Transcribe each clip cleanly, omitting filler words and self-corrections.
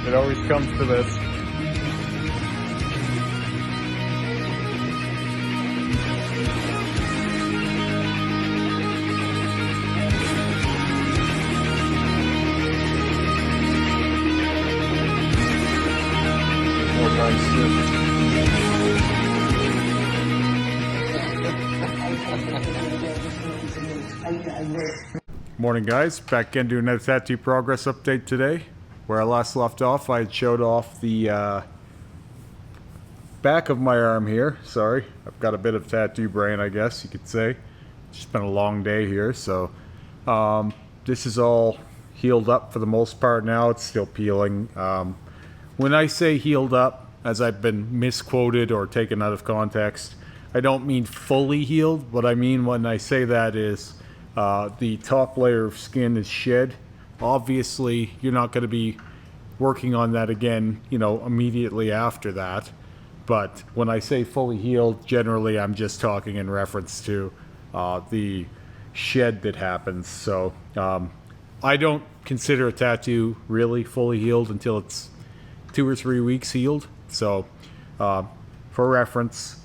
It always comes to this. More nice shit. Morning guys, back again doing another tattoo progress update today. Where I last left off, I had showed off the back of my arm here. Sorry, I've got a bit of tattoo brain, I guess you could say. It's just been a long day here, so this is all healed up for the most part now. It's still peeling. When I say healed up, as I've been misquoted or taken out of context, I don't mean fully healed. What I mean when I say that is the top layer of skin is shed. Obviously, you're not going to be working on that again, immediately after that. But when I say fully healed, generally I'm just talking in reference to the shed that happens. So I don't consider a tattoo really fully healed until it's 2 or 3 weeks healed. So for reference,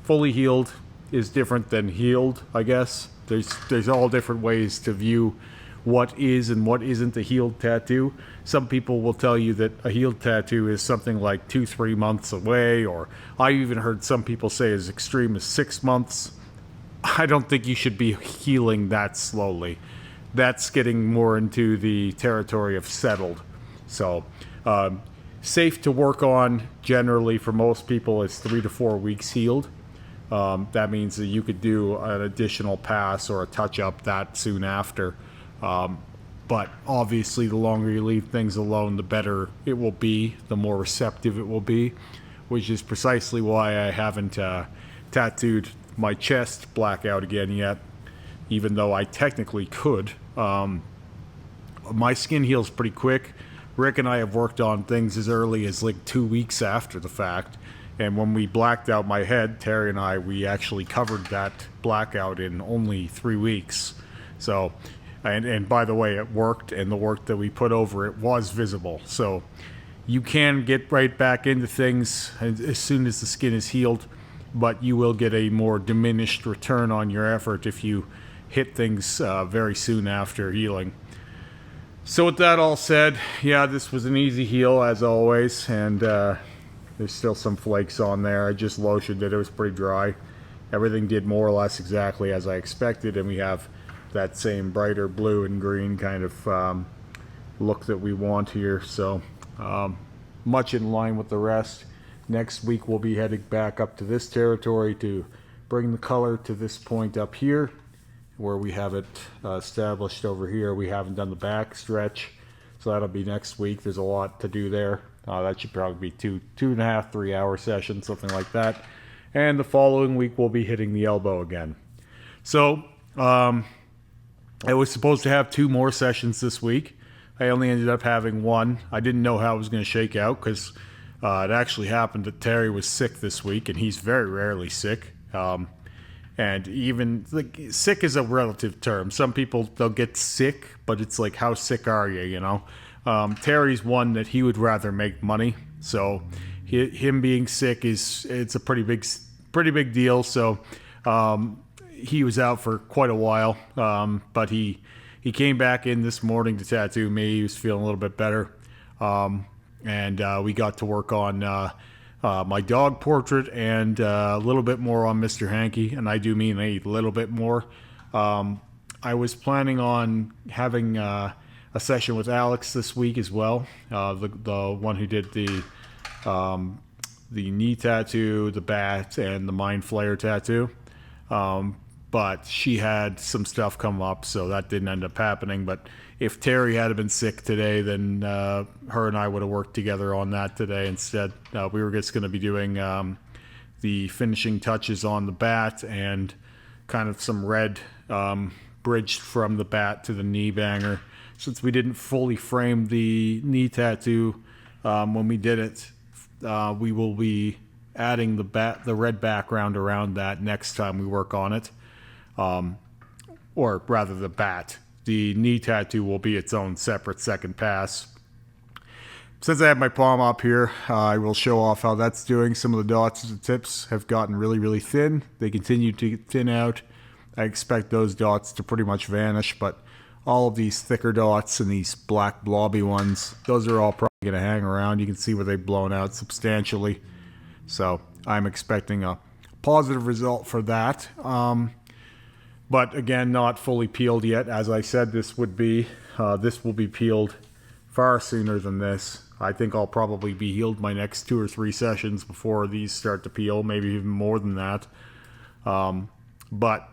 fully healed is different than healed, I guess. There's all different ways to view what is and what isn't a healed tattoo. Some people will tell you that a healed tattoo is something like 2-3 months away, or I even heard some people say as extreme as 6 months. I don't think you should be healing that slowly. That's getting more into the territory of settled. So safe to work on generally for most people is 3 to 4 weeks healed. That means that you could do an additional pass or a touch-up that soon after. But obviously, the longer you leave things alone, the better it will be, the more receptive it will be, which is precisely why I haven't tattooed my chest black out again yet, even though I technically could. My skin heals pretty quick. Rick and I have worked on things as early as like 2 weeks after the fact. And when we blacked out my head, Terry and I, we actually covered that blackout in only 3 weeks. So, and by the way, it worked, and the work that we put over it was visible. So you can get right back into things as soon as the skin is healed, but you will get a more diminished return on your effort if you hit things very soon after healing. So with that all said, yeah, this was an easy heal as always, and there's still some flakes on there. I just lotioned it. It was pretty dry. Everything did more or less exactly as I expected, and we have that same brighter blue and green kind of look that we want here. So much in line with the rest. Next week we'll be heading back up to this territory to bring the color to this point up here, where we have it established over here. We haven't done the back stretch, so that'll be next week. There's a lot to do there. That should probably be 2.5, 3 hour session, something like that. And the following week we'll be hitting the elbow again. So I was supposed to have 2 more sessions this week. I only ended up having 1. I didn't know how it was going to shake out because it actually happened that Terry was sick this week, and he's very rarely sick. And even sick is a relative term. Some people, they'll get sick, but it's like, how sick are you, Terry's one that he would rather make money. So him being sick it's a pretty big deal. So he was out for quite a while, but he came back in this morning to tattoo me. He was feeling a little bit better, and we got to work on my dog portrait and a little bit more on Mr. Hankey, and I do mean a little bit more. I was planning on having a session with Alex this week as well, the one who did the knee tattoo, the bat, and the mind flayer tattoo. But she had some stuff come up, so that didn't end up happening. But if Terry had been sick today, then her and I would have worked together on that today instead. We were just going to be doing the finishing touches on the bat and kind of some red bridged from the bat to the knee banger. Since we didn't fully frame the knee tattoo when we did it, we will be adding the red background around that next time we work on it. Or rather the bat. The knee tattoo will be its own separate second pass. since I have my palm up here, I will show off how that's doing. Some of the dots and the tips have gotten really, really thin. They continue to thin out. I expect those dots to pretty much vanish, but all of these thicker dots and these black blobby ones, those are all probably going to hang around. You can see where they've blown out substantially. So I'm expecting a positive result for that. But again, not fully peeled yet. As I said, this will be peeled far sooner than this. I think I'll probably be healed my next 2 or 3 sessions before these start to peel, maybe even more than that. But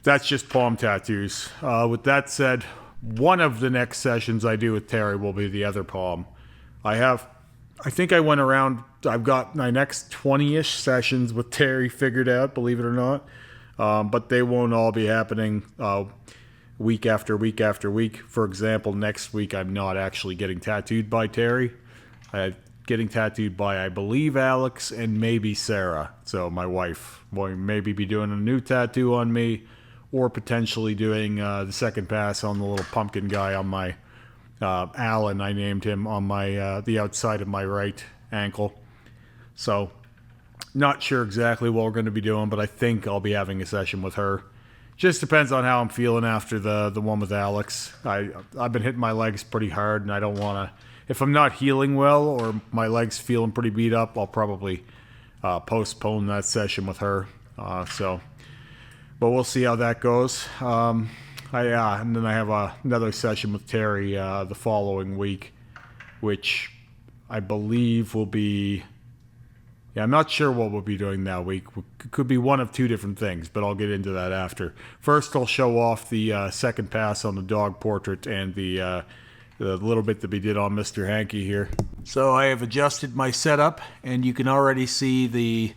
that's just palm tattoos. With that said, one of the next sessions I do with Terry will be the other palm. I think I went around, I've got my next 20-ish sessions with Terry figured out, believe it or not. But they won't all be happening week after week after week. For example, next week I'm not actually getting tattooed by Terry. I'm getting tattooed by, I believe, Alex and maybe Sarah. So my wife will maybe be doing a new tattoo on me, or potentially doing the second pass on the little pumpkin guy on my Alan, I named him, on my the outside of my right ankle. So not sure exactly what we're going to be doing, but I think I'll be having a session with her. Just depends on how I'm feeling after the one with Alex. I've been hitting my legs pretty hard, and I don't want to... If I'm not healing well or my legs feeling pretty beat up, I'll probably postpone that session with her. But we'll see how that goes. And then I have another session with Terry the following week, which I believe will be... Yeah, I'm not sure what we'll be doing that week. It could be one of 2 different things, but I'll get into that after. First, I'll show off the second pass on the dog portrait and the little bit that we did on Mr. Hanky here. So I have adjusted my setup, and you can already see the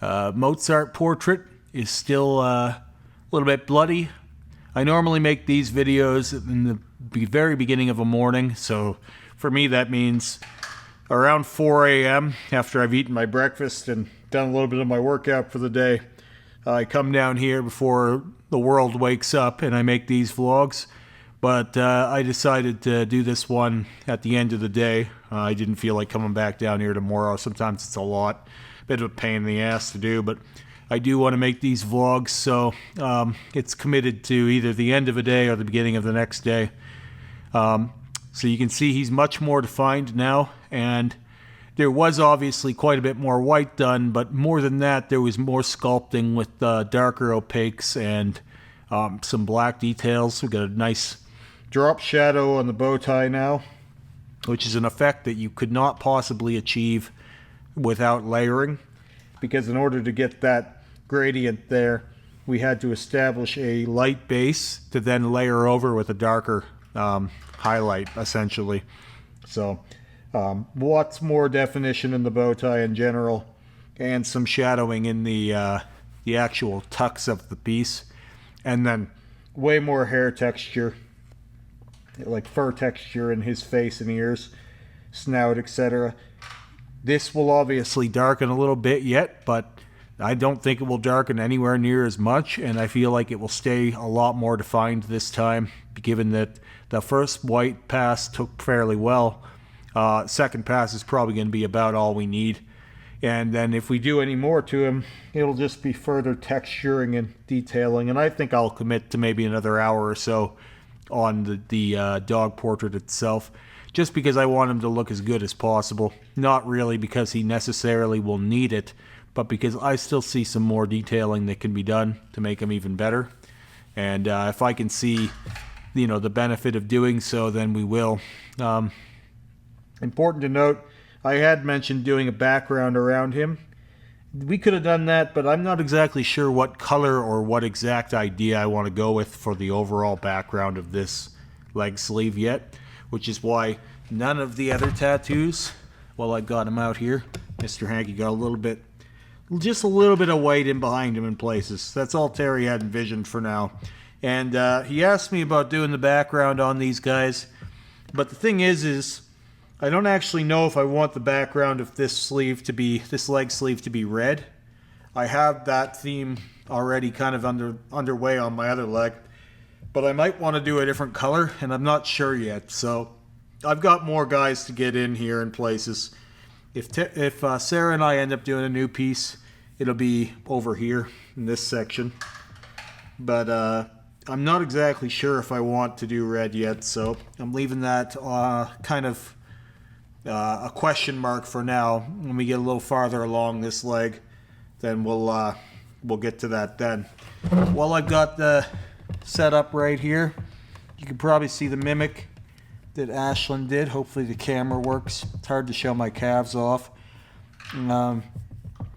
Mozart portrait is still a little bit bloody. I normally make these videos in the very beginning of a morning, so for me that means around 4 a.m. after I've eaten my breakfast and done a little bit of my workout for the day. I come down here before the world wakes up and I make these vlogs. But I decided to do this one at the end of the day. I didn't feel like coming back down here tomorrow. Sometimes it's a bit of a pain in the ass to do, but I do want to make these vlogs, so it's committed to either the end of a day or the beginning of the next day. So you can see he's much more defined now, and there was obviously quite a bit more white done, but more than that, there was more sculpting with darker opaques and some black details. We got a nice drop shadow on the bow tie now, which is an effect that you could not possibly achieve without layering, because in order to get that gradient there, we had to establish a light base to then layer over with a darker highlight, essentially. So lots more definition in the bow tie in general, and some shadowing in the actual tucks of the piece, and then way more hair texture, like fur texture in his face and ears, snout, etc. This will obviously darken a little bit yet, but I don't think it will darken anywhere near as much, and I feel like it will stay a lot more defined this time, given that the first white pass took fairly well. Second pass is probably going to be about all we need. And then if we do any more to him, it'll just be further texturing and detailing. And I think I'll commit to maybe another hour or so on the dog portrait itself, just because I want him to look as good as possible. Not really because he necessarily will need it, but because I still see some more detailing that can be done to make him even better. And if I can see, the benefit of doing so, then we will. Important to note, I had mentioned doing a background around him. We could have done that, but I'm not exactly sure what color or what exact idea I want to go with for the overall background of this leg sleeve yet, which is why none of the other tattoos, well, I got him out here. Mr. Hanky got just a little bit of white in behind him in places. That's all Terry had envisioned for now. And he asked me about doing the background on these guys, but the thing is I don't actually know if I want the background of this leg sleeve to be red. I have that theme already kind of underway on my other leg, but I might want to do a different color, and I'm not sure yet. So I've got more guys to get in here in places. If Sarah and I end up doing a new piece, it'll be over here in this section. But I'm not exactly sure if I want to do red yet, so I'm leaving that kind of a question mark for now. When we get a little farther along this leg, then we'll get to that then. Well, I've got the setup right here. You can probably see the mimic that Ashlyn did. Hopefully the camera works. It's hard to show my calves off.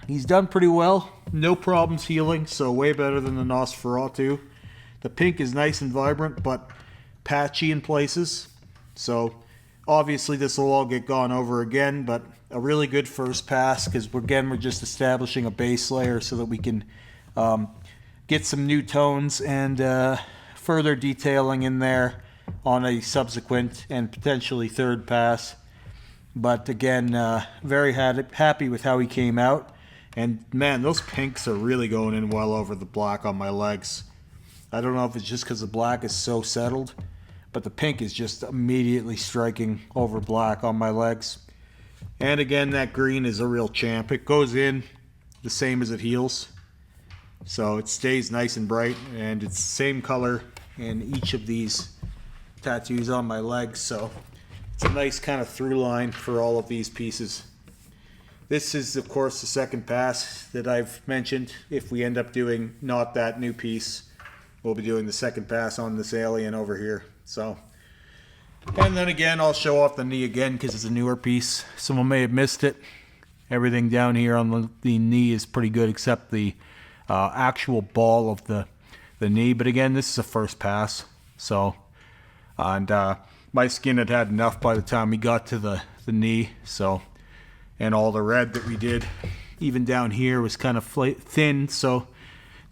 He's done pretty well. No problems healing, so way better than the Nosferatu. The pink is nice and vibrant, but patchy in places. So obviously this will all get gone over again, but a really good first pass, because we're just establishing a base layer so that we can get some new tones and further detailing in there on a subsequent and potentially third pass. But again, very happy with how he came out. And man, those pinks are really going in well over the black on my legs. I don't know if it's just because the black is so settled, but the pink is just immediately striking over black on my legs. And again, that green is a real champ. It goes in the same as it heals. So it stays nice and bright, and it's the same color in each of these tattoos on my legs. So it's a nice kind of through line for all of these pieces. This is, of course, the second pass that I've mentioned. If we end up doing not that new piece, we'll be doing the second pass on this alien over here. So, and then again, I'll show off the knee again because it's a newer piece. Someone may have missed it. Everything down here on the knee is pretty good except the actual ball of the knee. But again, this is a first pass. So, and my skin had enough by the time we got to the knee. So, and all the red that we did, even down here, was kind of thin. So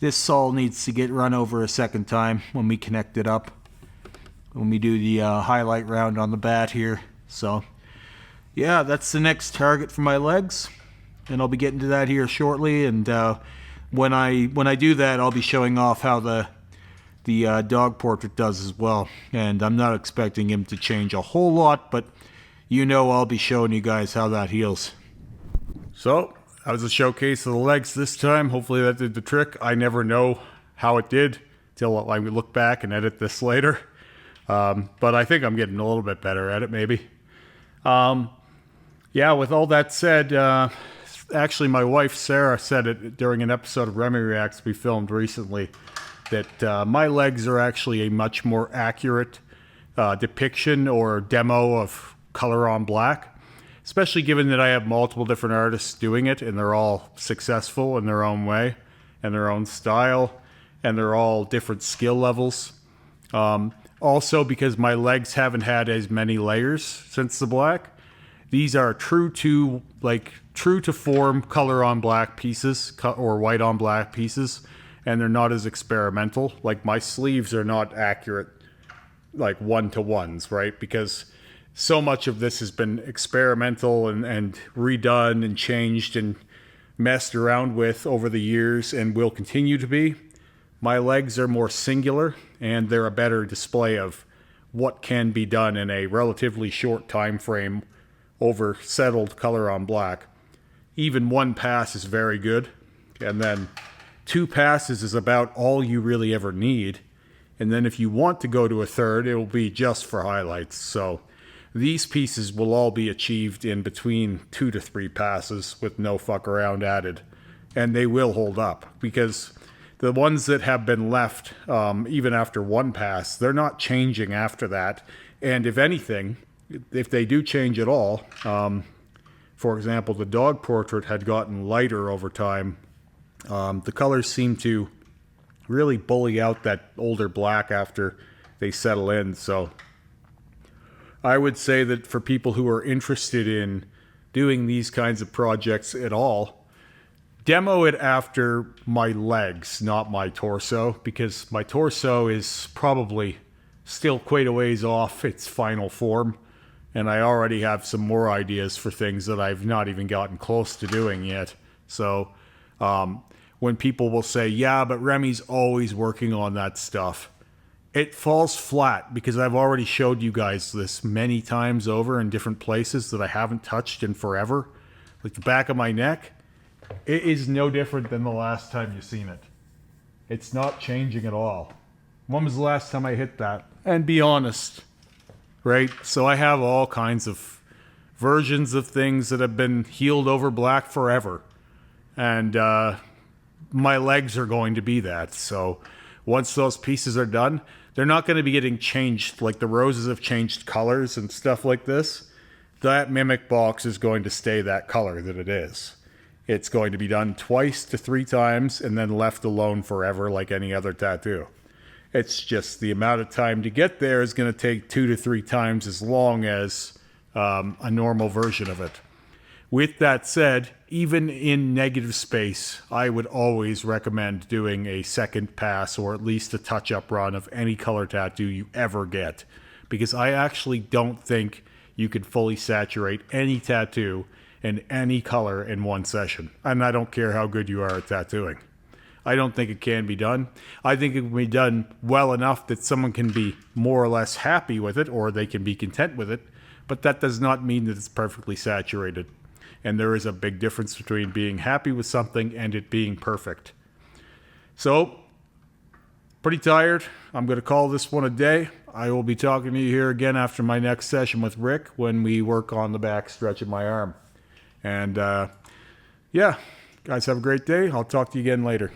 this all needs to get run over a second time when we connect it up, when we do the highlight round on the bat here. So yeah, that's the next target for my legs, and I'll be getting to that here shortly. And when I do that, I'll be showing off how the dog portrait does as well. And I'm not expecting him to change a whole lot, but you know, I'll be showing you guys how that heals. So that was a showcase of the legs this time. Hopefully that did the trick. I never know how it did till I look back and edit this later. But I think I'm getting a little bit better at it, maybe. Yeah, with all that said, actually my wife Sarah said it during an episode of Remy Reacts we filmed recently, that my legs are actually a much more accurate depiction or demo of color on black, especially given that I have multiple different artists doing it, and they're all successful in their own way and their own style, and they're all different skill levels. Also, because my legs haven't had as many layers since the black, these are true to form color on black pieces or white on black pieces, and they're not as experimental. Like my sleeves are not accurate like one-to-ones, right? Because so much of this has been experimental and redone and changed and messed around with over the years and will continue to be. My legs are more singular, and they're a better display of what can be done in a relatively short time frame over settled color on black. Even one pass is very good, and then 2 passes is about all you really ever need. And then if you want to go to a third, it will be just for highlights. So these pieces will all be achieved in between 2 to 3 passes with no fuck around added. And they will hold up, because the ones that have been left, even after 1 pass, they're not changing after that. And if anything, if they do change at all, for example, the dog portrait had gotten lighter over time. The colors seem to really bully out that older black after they settle in. So I would say that for people who are interested in doing these kinds of projects at all, demo it after my legs, not my torso, because my torso is probably still quite a ways off its final form, and I already have some more ideas for things that I've not even gotten close to doing yet. So when people will say, yeah, but Remy's always working on that stuff, it falls flat because I've already showed you guys this many times over in different places that I haven't touched in forever. Like the back of my neck, it is no different than the last time you've seen it. It's not changing at all. When was the last time I hit that? And be honest, right? So I have all kinds of versions of things that have been healed over black forever. And my legs are going to be that. So once those pieces are done, they're not going to be getting changed. Like the roses have changed colors and stuff like this. That mimic box is going to stay that color that it is. It's going to be done 2 to 3 times and then left alone forever like any other tattoo. It's just the amount of time to get there is going to take 2 to 3 times as long as a normal version of it. With that said, even in negative space, I would always recommend doing a second pass or at least a touch-up run of any color tattoo you ever get. Because I actually don't think you could fully saturate any tattoo in any color in one session. And I don't care how good you are at tattooing. I don't think it can be done. I think it can be done well enough that someone can be more or less happy with it, or they can be content with it, but that does not mean that it's perfectly saturated. And there is a big difference between being happy with something and it being perfect. So, pretty tired. I'm going to call this one a day. I will be talking to you here again after my next session with Rick when we work on the back stretch of my arm. And yeah, guys, have a great day. I'll talk to you again later.